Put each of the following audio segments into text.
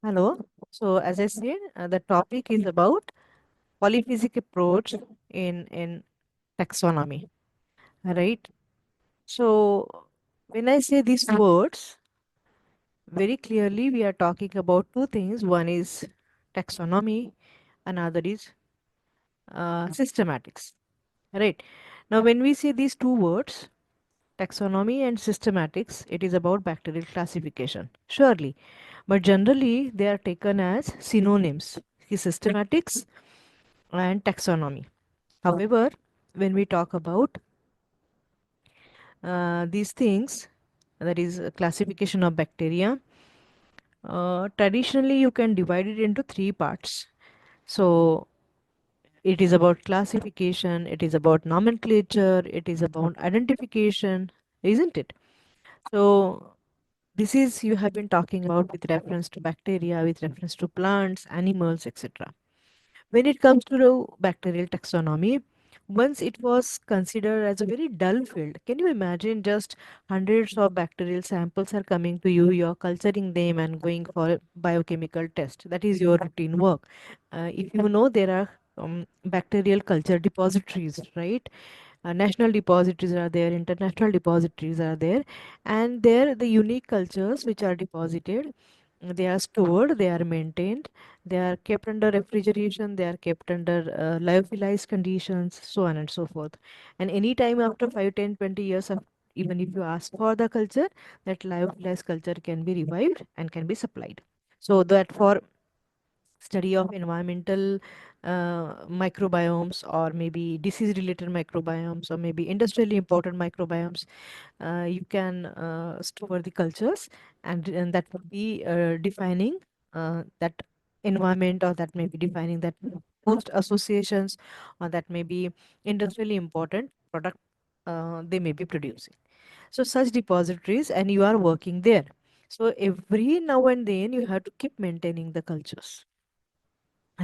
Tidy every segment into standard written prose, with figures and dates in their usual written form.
Hello. So, as I said, the topic is about polyphasic approach in taxonomy, right? So, when I say these words, very clearly we are talking about two things. One is taxonomy, another is systematics, right? Now, when we say these two words, taxonomy and systematics, it is about bacterial classification, surely, but generally they are taken as synonyms. Systematics and taxonomy. However, when we talk about these things, that is classification of bacteria, traditionally you can divide it into three parts. So it is about classification, it is about nomenclature, it is about identification, isn't it? So this is you have been talking about with reference to bacteria, with reference to plants, animals, etc. When it comes to the bacterial taxonomy, once it was considered as a very dull field. Can you imagine just hundreds of bacterial samples are coming to you, you're culturing them and going for a biochemical test. That is your routine work. If you know, there are bacterial culture depositories, right? National depositories are there, international depositories are there, and there the unique cultures which are deposited, they are stored, they are maintained, they are kept under refrigeration, they are kept under lyophilized conditions, so on and so forth. And any time after 5, 10, 20 years of, even if you ask for the culture, that lyophilized culture can be revived and can be supplied. So that for study of environmental microbiomes, or maybe disease related microbiomes, or maybe industrially important microbiomes, you can store the cultures, and that would be defining that environment, or that may be defining that host associations, or that may be industrially important product they may be producing. So such depositories, and you are working there. So every now and then you have to keep maintaining the cultures,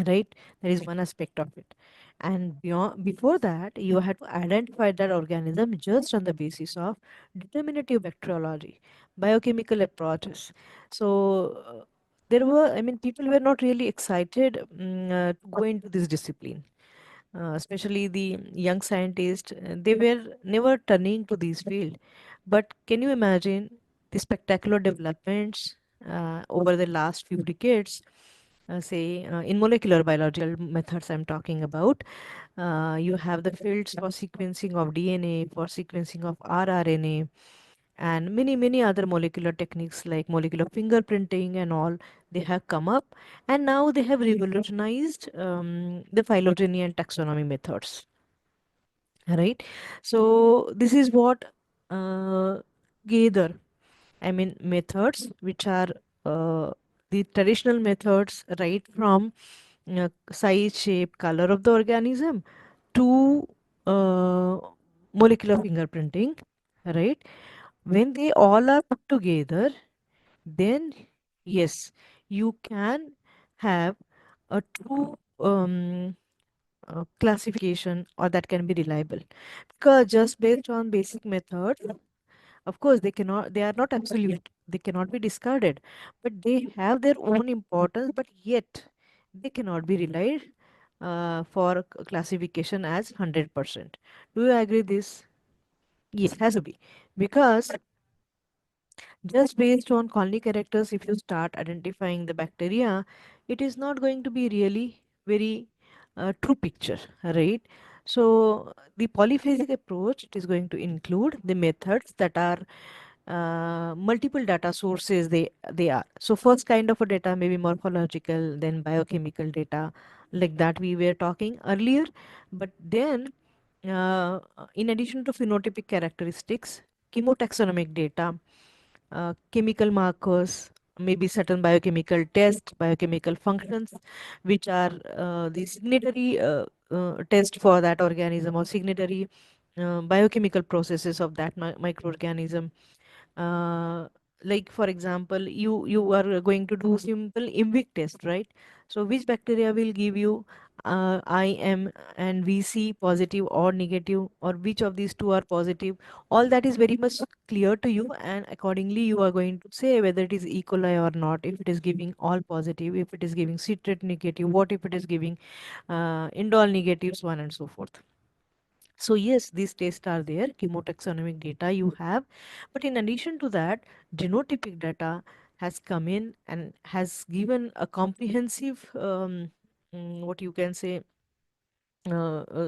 right? That is one aspect of it. And beyond, before that, you had to identify that organism just on the basis of determinative bacteriology, biochemical approaches. So there were, I mean, people were not really excited to go into this discipline, especially the young scientists. They were never turning to this field. But can you imagine the spectacular developments over the last few decades? Say in molecular biological methods I'm talking about, you have the fields for sequencing of DNA, for sequencing of rRNA, and many other molecular techniques like molecular fingerprinting and all. They have come up, and now they have revolutionized the phylogeny and taxonomy methods, right? So this is what uh, gather, I mean, methods which are the traditional methods, right from size, shape, color of the organism to uh, molecular fingerprinting, right? When they all are put together, then yes, you can have a true classification, or that can be reliable. Because just based on basic methods, of course, they are not absolute, they cannot be discarded, but they have their own importance, but yet they cannot be relied for classification as 100%. Do you agree this? Yes, has to be. Because just based on colony characters, if you start identifying the bacteria, it is not going to be really very true picture, right? So the polyphasic approach, it is going to include the methods that are multiple data sources. They are, so first kind of a data may be morphological, then biochemical data, like that we were talking earlier. But then in addition to phenotypic characteristics, chemotaxonomic data, chemical markers, maybe certain biochemical tests, biochemical functions, which are the signatory test for that organism, or signatory biochemical processes of that microorganism. Uh, like for example, you are going to do simple IMVIC test, right? So which bacteria will give you I am and we see positive or negative, or which of these two are positive, all that is very much clear to you, and accordingly you are going to say whether it is E. coli or not, if it is giving all positive, if it is giving citrate negative, what if it is giving indole negatives, one and so forth. So yes, these tests are there, chemotaxonomic data you have, but in addition to that, genotypic data has come in and has given a comprehensive, what you can say,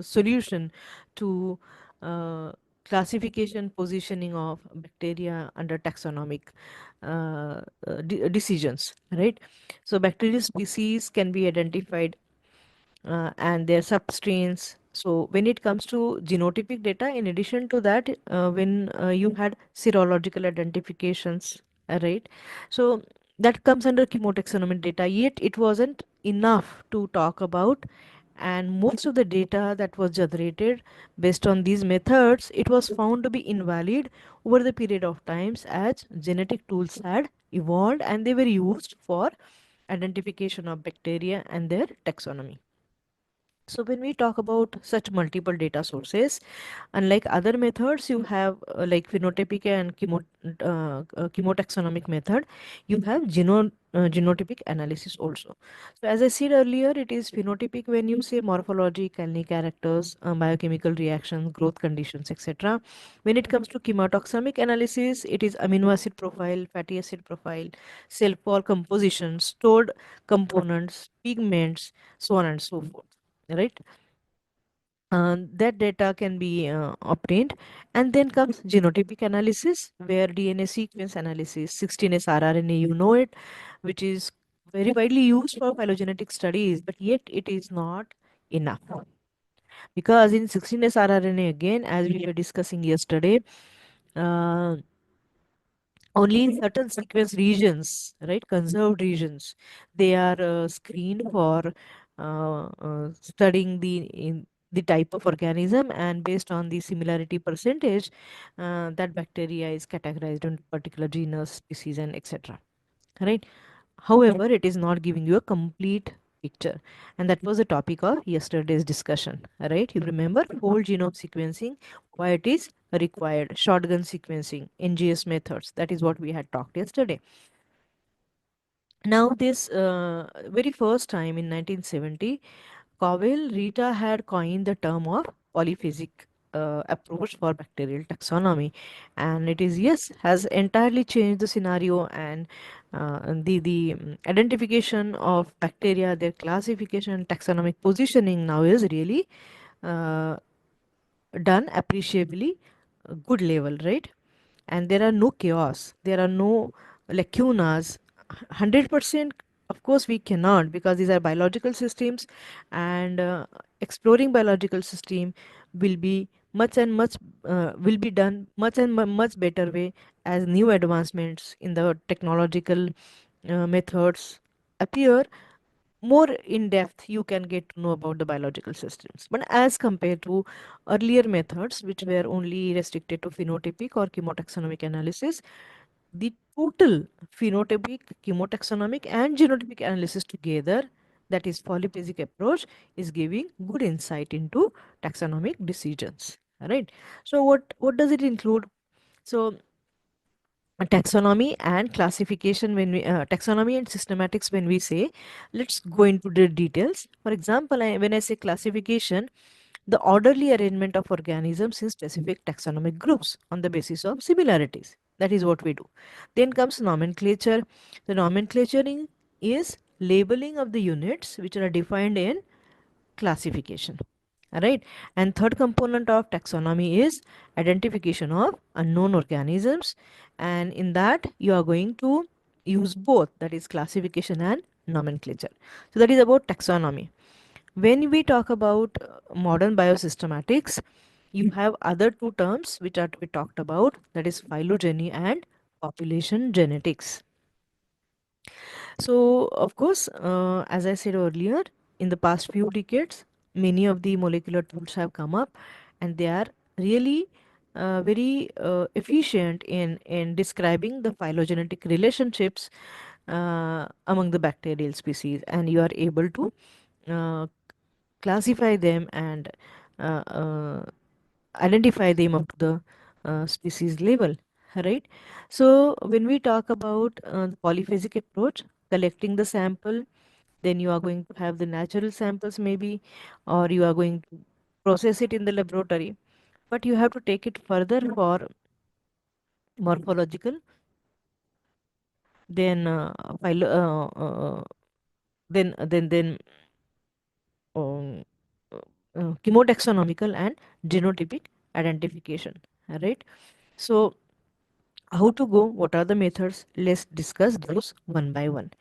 solution to uh, classification positioning of bacteria under taxonomic decisions, right? So bacterial species can be identified and their substrains. So when it comes to genotypic data, in addition to that, when you had serological identifications, right? So that comes under chemotaxonomic data, yet it wasn't enough to talk about. And most of the data that was generated based on these methods, it was found to be invalid over the period of times as genetic tools had evolved and they were used for identification of bacteria and their taxonomy. So when we talk about such multiple data sources, unlike other methods, you have like phenotypic and chemotaxonomic method, you have genotypic analysis also. So as I said earlier, it is phenotypic when you say morphology, kernel characters, biochemical reactions, growth conditions, etc. When it comes to chemotaxonomic analysis, it is amino acid profile, fatty acid profile, cell wall composition, stored components, pigments, so on and so forth, right? That data can be obtained. And then comes genotypic analysis, where DNA sequence analysis, 16s rRNA, you know it, which is very widely used for phylogenetic studies, but yet it is not enough. Because in 16s rRNA, again, as we were discussing yesterday, uh, only certain sequence regions, right, conserved regions, they are screened for studying the type of organism, and based on the similarity percentage, that bacteria is categorized into particular genus, species, and etc. Right? However, it is not giving you a complete picture. And that was the topic of yesterday's discussion, right? You remember whole genome sequencing, why it is required, shotgun sequencing, NGS methods. That is what we had talked yesterday. Now, this very first time in 1970, Cowell Rita had coined the term of polyphasic approach for bacterial taxonomy, and it is, yes, has entirely changed the scenario, and the identification of bacteria, their classification, taxonomic positioning now is really uh, done appreciably good level, right? And there are no chaos, there are no lacunas. 100%, of course we cannot, because these are biological systems, and exploring biological system will be much and much will be done much and much better way as new advancements in the technological methods appear. More in depth you can get to know about the biological systems, but as compared to earlier methods which were only restricted to phenotypic or chemotaxonomic analysis, the total phenotypic, chemotaxonomic, and genotypic analysis together, that is polyphasic approach, is giving good insight into taxonomic decisions, right? So what does it include? So taxonomy and classification, when we taxonomy and systematics, when we say, let's go into the details. For example, when I say classification, the orderly arrangement of organisms in specific taxonomic groups on the basis of similarities, that is what we do. Then comes nomenclature. The nomenclaturing is labeling of the units which are defined in classification, right? And third component of taxonomy is identification of unknown organisms, and in that you are going to use both, that is classification and nomenclature. So that is about taxonomy. When we talk about modern biosystematics, you have other two terms which are to be talked about, that is phylogeny and population genetics. So, of course, as I said earlier, in the past few decades, many of the molecular tools have come up, and they are really very efficient in describing the phylogenetic relationships among the bacterial species, and you are able to uh, classify them and uh, uh, identify them up to the species level, right? So when we talk about the polyphasic approach, collecting the sample, then you are going to have the natural samples maybe, or you are going to process it in the laboratory, but you have to take it further for morphological, then philo- then um, chemotaxonomical and genotypic identification, right? So how to go, what are the methods, let's discuss those one by one.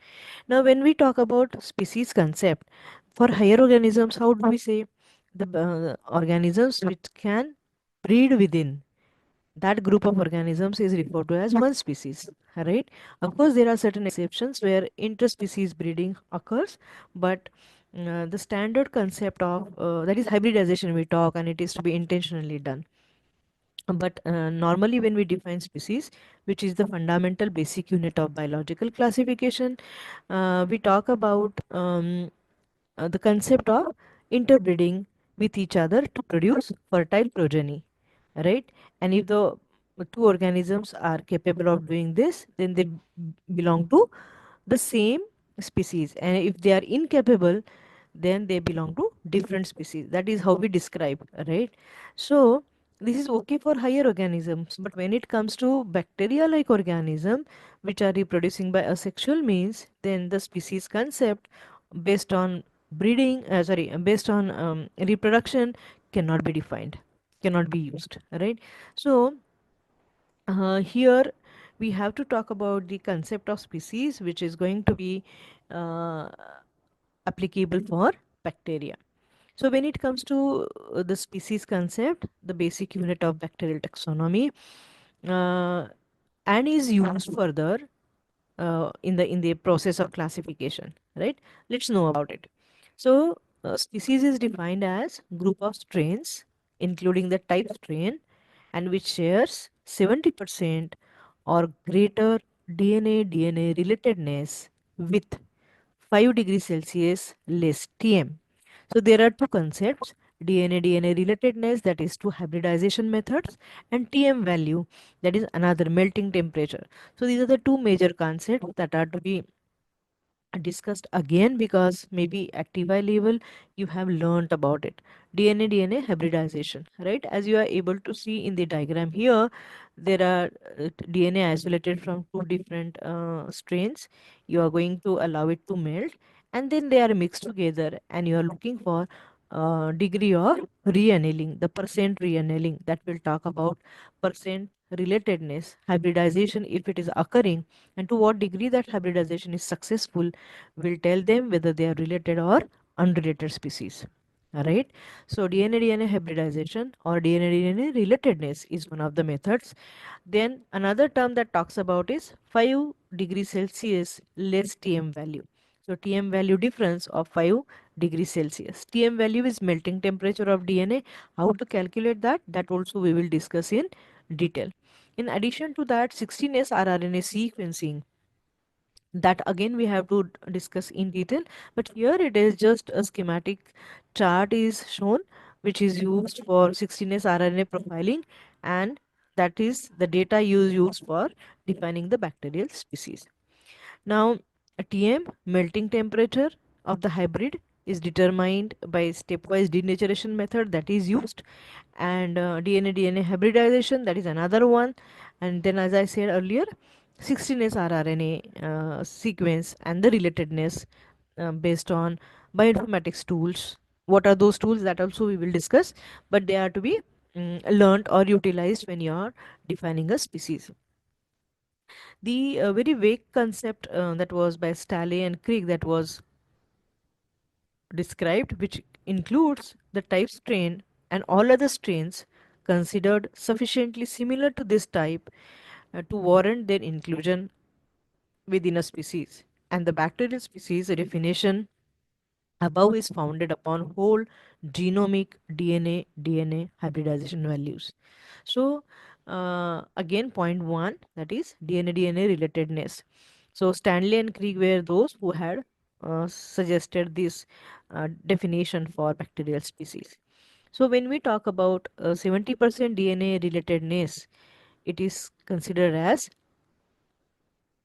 Now when we talk about species concept for higher organisms, how do we say the organisms which can breed within that group of organisms is referred to as one species, right? Of course there are certain exceptions where interspecies breeding occurs, but the standard concept of that is hybridization we talk, and it is to be intentionally done. But normally when we define species, which is the fundamental basic unit of biological classification, we talk about the concept of interbreeding with each other to produce fertile progeny, right? And if the two organisms are capable of doing this, then they belong to the same species, and if they are incapable, then they belong to different species. That is how we describe, right? So this is okay for higher organisms, but when it comes to bacteria like organism which are reproducing by asexual means, then the species concept based on based on reproduction cannot be defined, cannot be used, right? So here we have to talk about the concept of species which is going to be uh, applicable for bacteria. So when it comes to the species concept, the basic unit of bacterial taxonomy, uh, and is used further in the process of classification, right? Let's know about it. So species is defined as group of strains including the type strain and which shares 70% or greater DNA relatedness with 5 degrees Celsius less Tm. So there are two concepts, DNA relatedness, that is two hybridization methods, and Tm value, that is another melting temperature. So these are the two major concepts that are to be discussed again, because maybe at TY level you have learnt about it. DNA hybridization, right? As you are able to see in the diagram here, there are DNA isolated from two different strains. You are going to allow it to melt, and then they are mixed together, and you are looking for degree of reannealing, the percent reannealing, that will talk about percent relatedness, hybridization if it is occurring, and to what degree that hybridization is successful will tell them whether they are related or unrelated species. Alright, so DNA hybridization or DNA relatedness is one of the methods. Then another term that talks about is 5 degrees Celsius less Tm value. So Tm value difference of 5 degrees Celsius. Tm value is melting temperature of DNA. How to calculate that? That also we will discuss in detail. In addition to that, 16S rRNA sequencing, that again we have to discuss in detail, but here it is just a schematic chart is shown which is used for 16S RNA profiling, and that is the data used for defining the bacterial species. Now a Tm, melting temperature of the hybrid, is determined by stepwise denaturation method that is used, and DNA hybridization, that is another one. And then as I said earlier, 16S rRNA sequence and the relatedness based on bioinformatics tools. What are those tools? That also we will discuss, but they are to be learned or utilized when you are defining a species. The very vague concept that was by Staley and Crick that was described, which includes the type strain and all other strains considered sufficiently similar to this type to warrant their inclusion within a species. And the bacterial species definition above is founded upon whole genomic DNA hybridization values. So again, point one, that is DNA relatedness. So Stanley and Crick were those who had suggested this definition for bacterial species. So when we talk about 70% DNA relatedness, it is considered as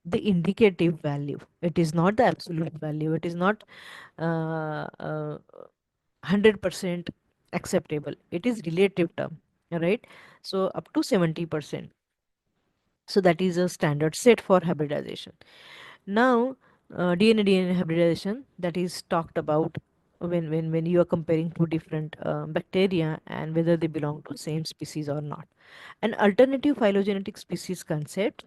the indicative value. It is not the absolute value. It is not 100% acceptable. It is relative term, right? So up to 70%. So that is a standard set for hybridization. Now, DNA hybridization, that is talked about when you are comparing two different bacteria and whether they belong to same species or not. An alternative phylogenetic species concept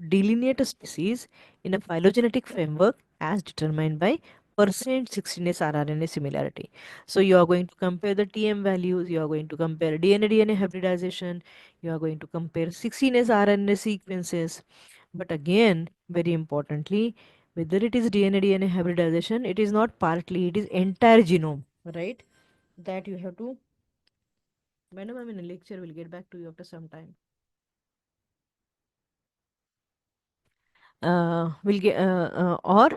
delineate a species in a phylogenetic framework as determined by percent 16s rRNA similarity. So you are going to compare the TM values, you are going to compare DNA hybridization, you are going to compare 16s RNA sequences. But again, very importantly, whether it is DNA hybridization, it is not partly, it is entire genome, right? That you have to. Madam, I'm in a lecture, we'll get back to you after some time. Will get or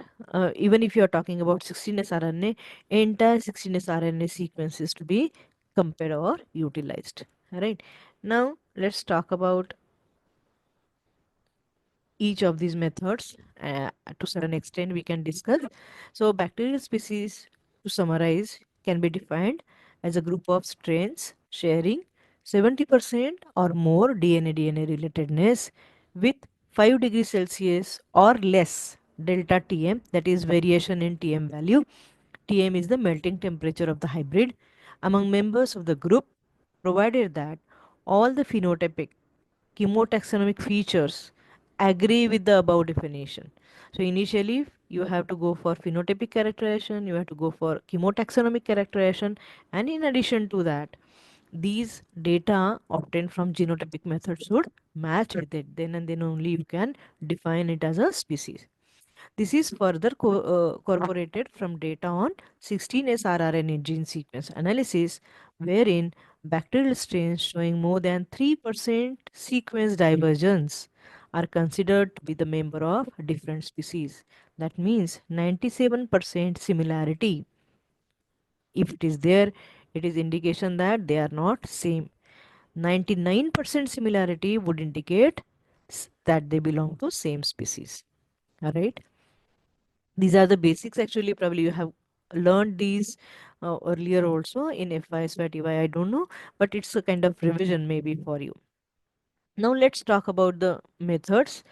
even if you are talking about 16s RNA, entire 16s RNA sequences to be compared or utilized. Right. Now let's talk about each of these methods. To certain extent we can discuss. So bacterial species, to summarize, can be defined as a group of strains sharing 70% or more DNA relatedness with 5 degrees Celsius or less delta Tm, that is variation in Tm value. Tm is the melting temperature of the hybrid among members of the group, provided that all the phenotypic chemotaxonomic features agree with the above definition. So initially you have to go for phenotypic characterization, you have to go for chemotaxonomic characterization, and in addition to that, these data obtained from genotypic methods should match with it. Then and then only you can define it as a species. This is further corroborated from data on 16S rRNA gene sequence analysis, wherein bacterial strains showing more than 3% sequence divergence are considered to be the member of different species. That means 97% similarity. If it is there, it is indication that they are not same. 99% similarity would indicate that they belong to same species. All right. These are the basics. Actually, probably you have learned these earlier also in FYS or TY, I don't know, but it's a kind of revision maybe for you. Now let's talk about the methods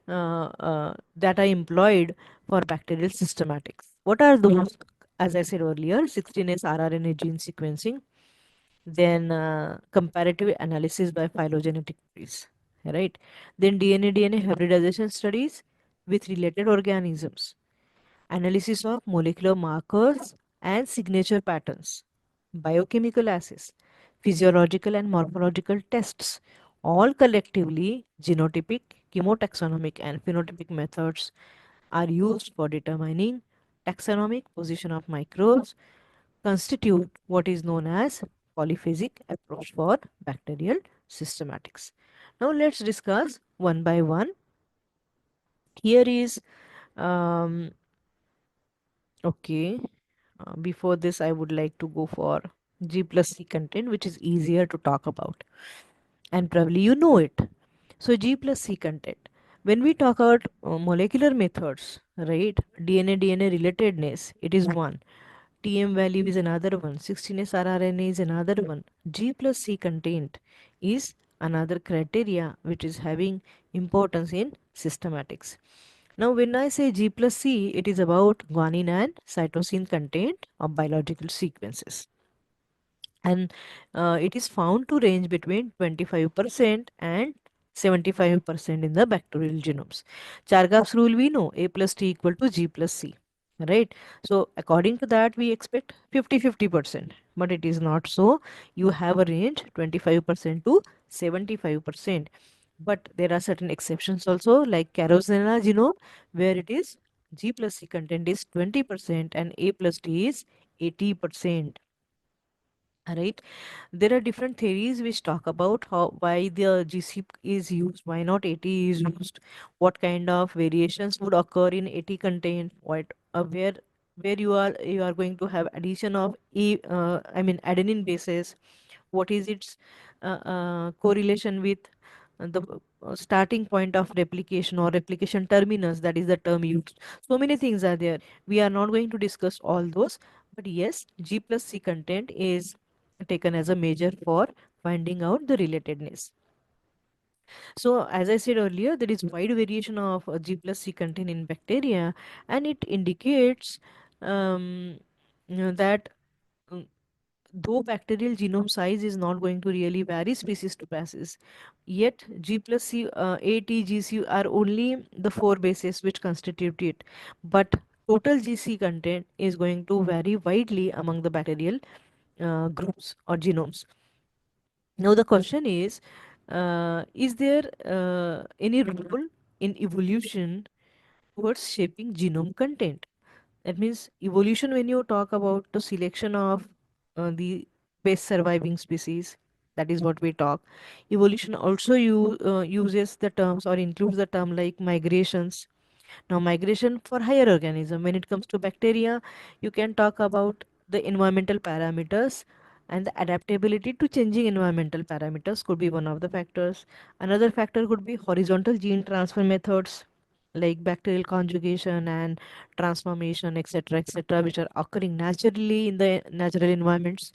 that are employed for bacterial systematics. What are those? As I said earlier, 16S rRNA gene sequencing, then comparative analysis by phylogenetic trees, right? Then DNA hybridization studies with related organisms, analysis of molecular markers and signature patterns, biochemical assays, physiological and morphological tests, all collectively genotypic, chemotaxonomic, and phenotypic methods are used for determining taxonomic position of microbes, constitute what is known as polyphasic approach for bacterial systematics. Now let's discuss one by one. Here is um, okay. Before this, I would like to go for G plus C content, which is easier to talk about. And probably you know it. So, G plus C content. When we talk about molecular methods, right, DNA relatedness, it is one. TM value is another one. 16S rRNA is another one. G plus C content is another criteria which is having importance in systematics. Now, when I say G plus C, it is about guanine and cytosine content of biological sequences. And it is found to range between 25% and 75% in the bacterial genomes. Chargaff's rule we know A plus T equal to G plus C, right? So according to that, we expect 50-50%, but it is not so. You have a range 25% to 75%. But there are certain exceptions also, like Carosella genome, where it is G plus C content is 20% and A plus T is 80%. Right? There are different theories which talk about how why the GC is used, why not 80 is used, what kind of variations would occur in 80 content, what where where you are going to have addition of adenine bases. What is its correlation with the starting point of replication or replication terminus, that is the term used. So many things are there. We are not going to discuss all those, but yes, G plus C content is taken as a measure for finding out the relatedness. So, as I said earlier, there is wide variation of G plus C content in bacteria, and it indicates that mm, though bacterial genome size is not going to really vary species to species, yet G plus C, A, T, G, C are only the four bases which constitute it. But total GC content is going to vary widely among the bacterial groups or genomes. Now the question is there any role in evolution towards shaping genome content? That means evolution, when you talk about the selection of the best surviving species, that is what we talk. Evolution also uses the terms or includes the term like migrations. Now, migration for higher organism, when it comes to bacteria, you can talk about the environmental parameters, and the adaptability to changing environmental parameters could be one of the factors. Another factor could be horizontal gene transfer methods like bacterial conjugation and transformation, etc., which are occurring naturally in the natural environments.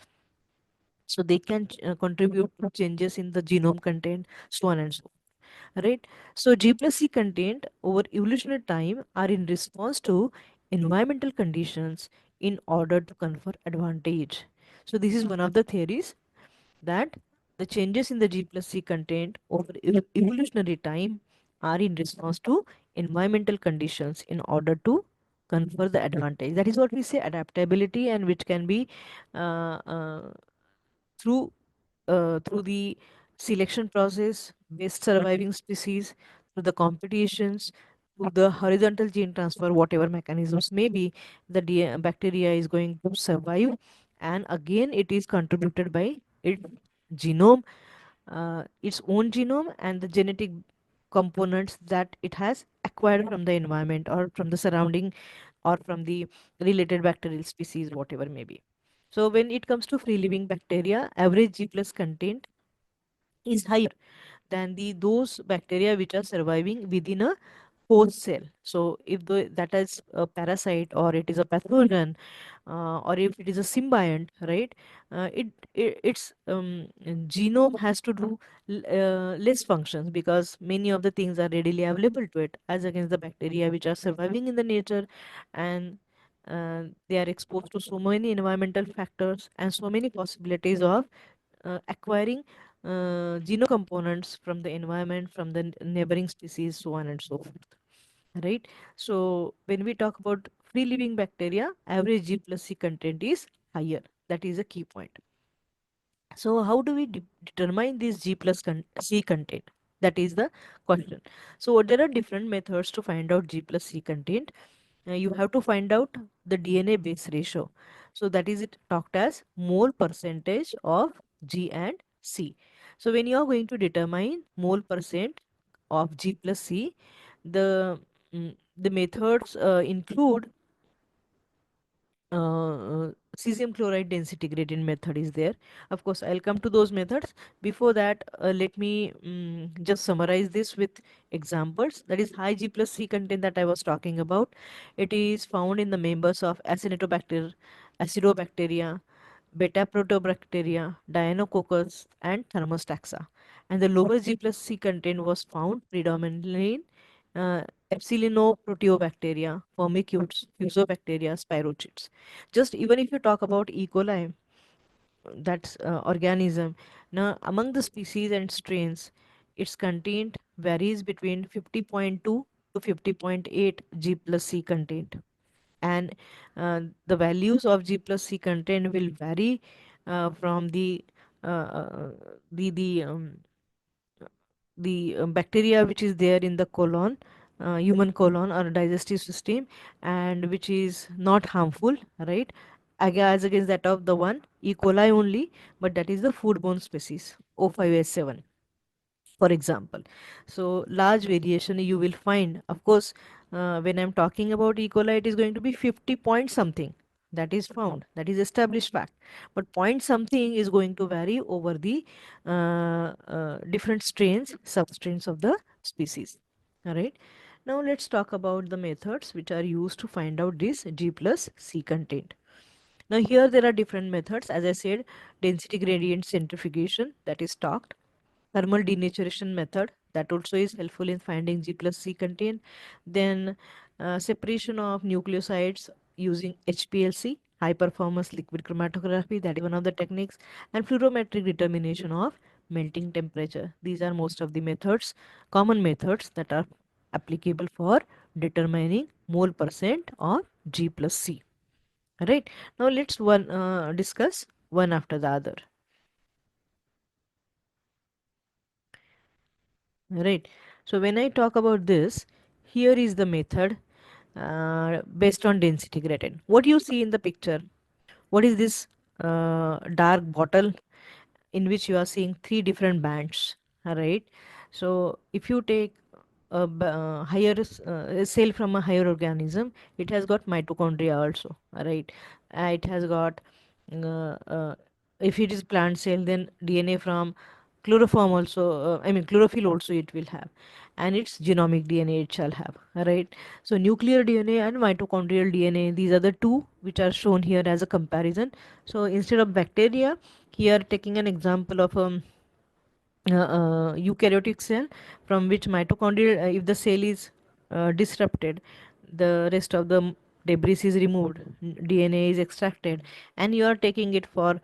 So they can contribute to changes in the genome content, so on and so on, right? So G plus C content over evolutionary time are in response to environmental conditions in order to confer advantage. So this is one of the theories, that the changes in the G plus C content over evolutionary time are in response to environmental conditions in order to confer the advantage. That is what we say adaptability, and which can be uh, uh, through through the selection process, best surviving species, through the competitions, through the horizontal gene transfer, whatever mechanisms may be, the bacteria is going to survive. And again, it is contributed by its genome, its own genome, and the genetic components that it has acquired from the environment or from the surrounding or from the related bacterial species, whatever may be. So when it comes to free living bacteria, average G plus content is higher than the those bacteria which are surviving within a host cell. So if that is a parasite or it is a pathogen, or if it is a symbiont, right? Its genome has to do less functions, because many of the things are readily available to it as against the bacteria which are surviving in the nature, and they are exposed to so many environmental factors and so many possibilities of acquiring genome components from the environment, from the neighboring species, so on and so forth, right? So when we talk about free living bacteria, average G plus C content is higher. That is a key point. So how do we determine this G plus C content? That is the question. So there are different methods to find out G plus C content. You have to find out the DNA base ratio. So that is it talked as mole percentage of G and C. So when you are going to determine mole percent of G plus C, the the methods include cesium chloride density gradient method is there. Of course, I'll come to those methods. Before that, let me just summarize this with examples. That is high G plus C content that I was talking about. It is found in the members of Acidobacteria, Beta Protobacteria, Deinococcus, and Thermostaxa. And the lower G plus C content was found predominantly in Epsilinoproteobacteria, Firmicutes, Fusobacteria, Spirochetes. Just even if you talk about E. coli, that's organism. Now, among the species and strains, its content varies between 50.2 to 50.8 G plus C content. And the values of G plus C content will vary from the bacteria which is there in the colon, human colon or digestive system, and which is not harmful, right? As against that of the one E. coli only, but that is the foodborne species O5S7. for example. So large variation you will find, of course, when I'm talking about E. coli, it is going to be 50 point something that is found, that is established fact. But point something is going to vary over the different strains, substrains of the species. All right. Now let's talk about the methods which are used to find out this G plus C content. Now here there are different methods. As I said, density gradient centrifugation, that is talked. Thermal denaturation method, that also is helpful in finding G plus C content. Then separation of nucleosides using HPLC, high performance liquid chromatography, that is one of the techniques. And fluorometric determination of melting temperature. These are most of the methods, common methods that are applicable for determining mole percent of G plus C. Right. Now let's discuss one after the other. Right. So when I talk about this, here is the method based on density gradient. What you see in the picture? What is this dark bottle in which you are seeing three different bands? Right. So if you take a cell from a higher organism, it has got mitochondria also. Right. It has got uh, uh, if it is plant cell, then DNA from chloroform also, I mean chlorophyll also it will have, and its genomic DNA it shall have, right? So nuclear DNA and mitochondrial DNA, these are the two which are shown here as a comparison. So instead of bacteria, here taking an example of eukaryotic cell, from which mitochondrial, if the cell is disrupted, the rest of the debris is removed, DNA is extracted, and you are taking it for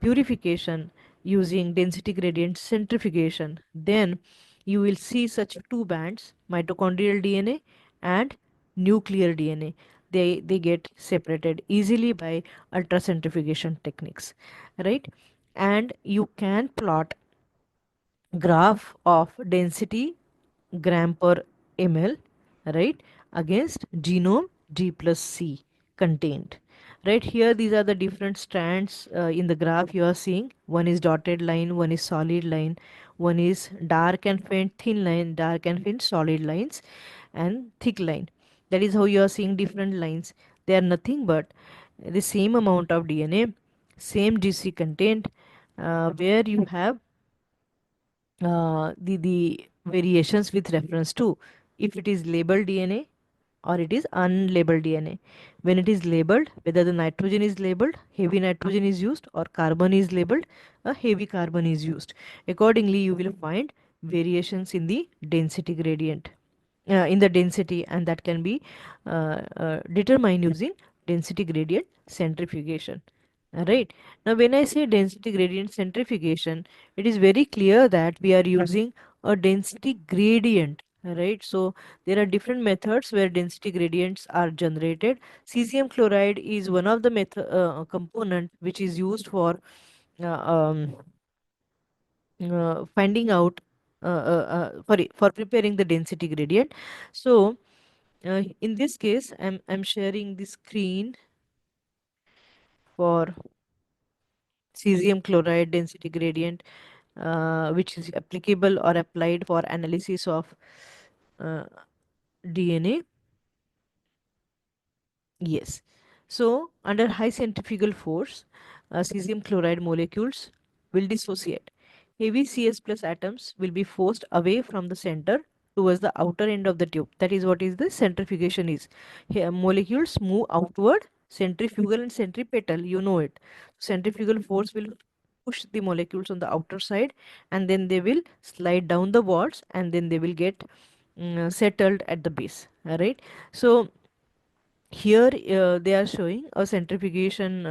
purification using density gradient centrifugation, then you will see such two bands, mitochondrial DNA and nuclear DNA. They get separated easily by ultracentrifugation techniques, right? And you can plot graph of density gram per ml, right, against genome G plus C contained. Right here, these are the different strands in the graph you are seeing. One is dotted line, one is solid line, one is dark and faint thin line, dark and faint solid lines, and thick line. That is how you are seeing different lines. They are nothing but the same amount of DNA, same GC content, where you have the variations with reference to if it is labeled DNA or it is unlabeled DNA. When it is labeled, whether the nitrogen is labeled, heavy nitrogen is used, or carbon is labeled, a heavy carbon is used. Accordingly, you will find variations in the density gradient, in the density, and that can be determined using density gradient centrifugation. Right. Now, when I say density gradient centrifugation, it is very clear that we are using a density gradient. Right. So, there are different methods where density gradients are generated. Cesium chloride is one of the component which is used for finding out, for preparing the density gradient. So, in this case, I'm sharing the screen for cesium chloride density gradient, which is applicable or applied for analysis of uh, DNA. Yes. So, under high centrifugal force, cesium chloride molecules will dissociate. Heavy Cs plus atoms will be forced away from the center towards the outer end of the tube. That is what is the centrifugation is. Here, molecules move outward, centrifugal and centripetal, you know it. Centrifugal force will push the molecules on the outer side, and then they will slide down the walls, and then they will get settled at the base. All right. So here they are showing a centrifugation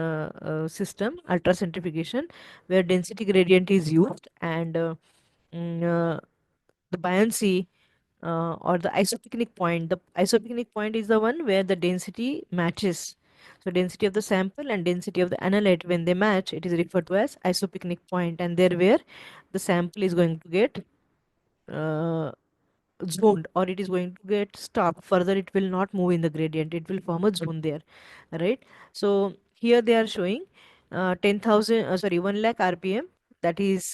system, ultracentrifugation, where density gradient is used, and mm, uh, the buoyancy or the isopycnic point. The isopycnic point is the one where the density matches. So density of the sample and density of the analyte, when they match, it is referred to as isopycnic point, and there where the sample is going to get uh, zoned, or it is going to get stopped further, it will not move in the gradient, it will form a zone there, right? So here they are showing 10,000 sorry 1 lakh rpm, that is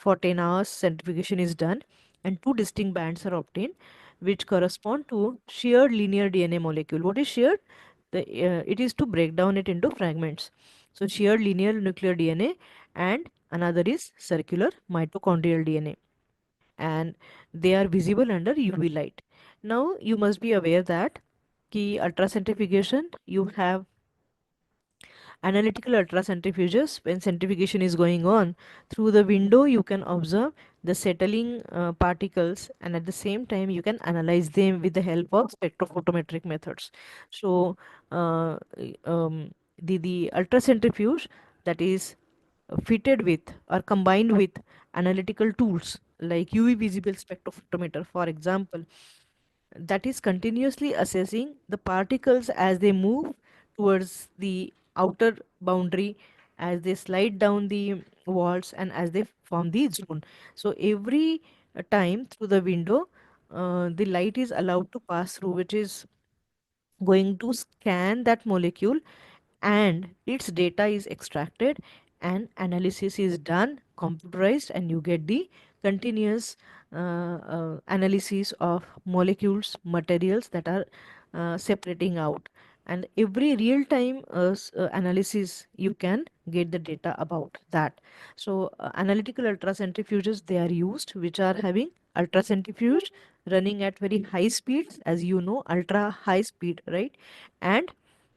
for 10 hours centrifugation is done, and two distinct bands are obtained which correspond to shared linear DNA molecule. What is shared? It is to break down it into fragments. So shared linear nuclear DNA, and another is circular mitochondrial DNA, and they are visible under UV light. Now you must be aware that key ultracentrifugation, you have analytical ultracentrifuges. When centrifugation is going on, through the window you can observe the settling particles, and at the same time you can analyze them with the help of spectrophotometric methods. So uh, the ultracentrifuge that is fitted with or combined with analytical tools like UV visible spectrophotometer, for example, that is continuously assessing the particles as they move towards the outer boundary, as they slide down the walls, and as they form the zone. So every time through the window, the light is allowed to pass through, which is going to scan that molecule, and its data is extracted and analysis is done computerized, and you get the continuous analysis of molecules materials that are separating out, and every real time analysis you can get the data about that. So analytical ultracentrifuges, they are used which are having ultracentrifuge running at very high speeds, as you know, ultra high speed, right? And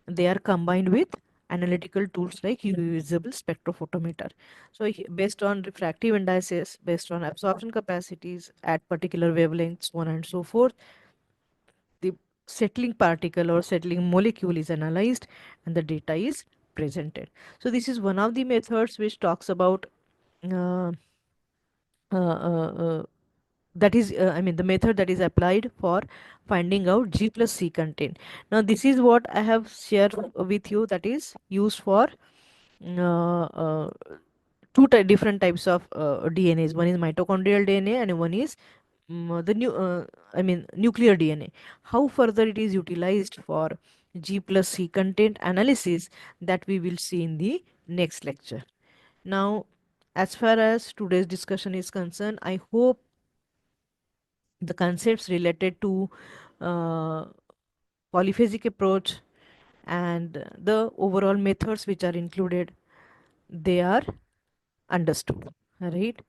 they are combined with analytical tools like UV visible spectrophotometer. So based on refractive indices, based on absorption capacities at particular wavelengths, so on and so forth, the settling particle or settling molecule is analyzed and the data is presented. So this is one of the methods which talks about uh, uh, uh, uh, that is I mean the method that is applied for finding out G plus C content. Now this is what I have shared with you, that is used for uh, uh, different types of DNAs. One is mitochondrial DNA and one is the new I mean nuclear DNA. How further it is utilized for G plus C content analysis, that we will see in the next lecture. Now, as far as today's discussion is concerned, I hope the concepts related to uh, polyphasic approach and the overall methods which are included, they are understood, right?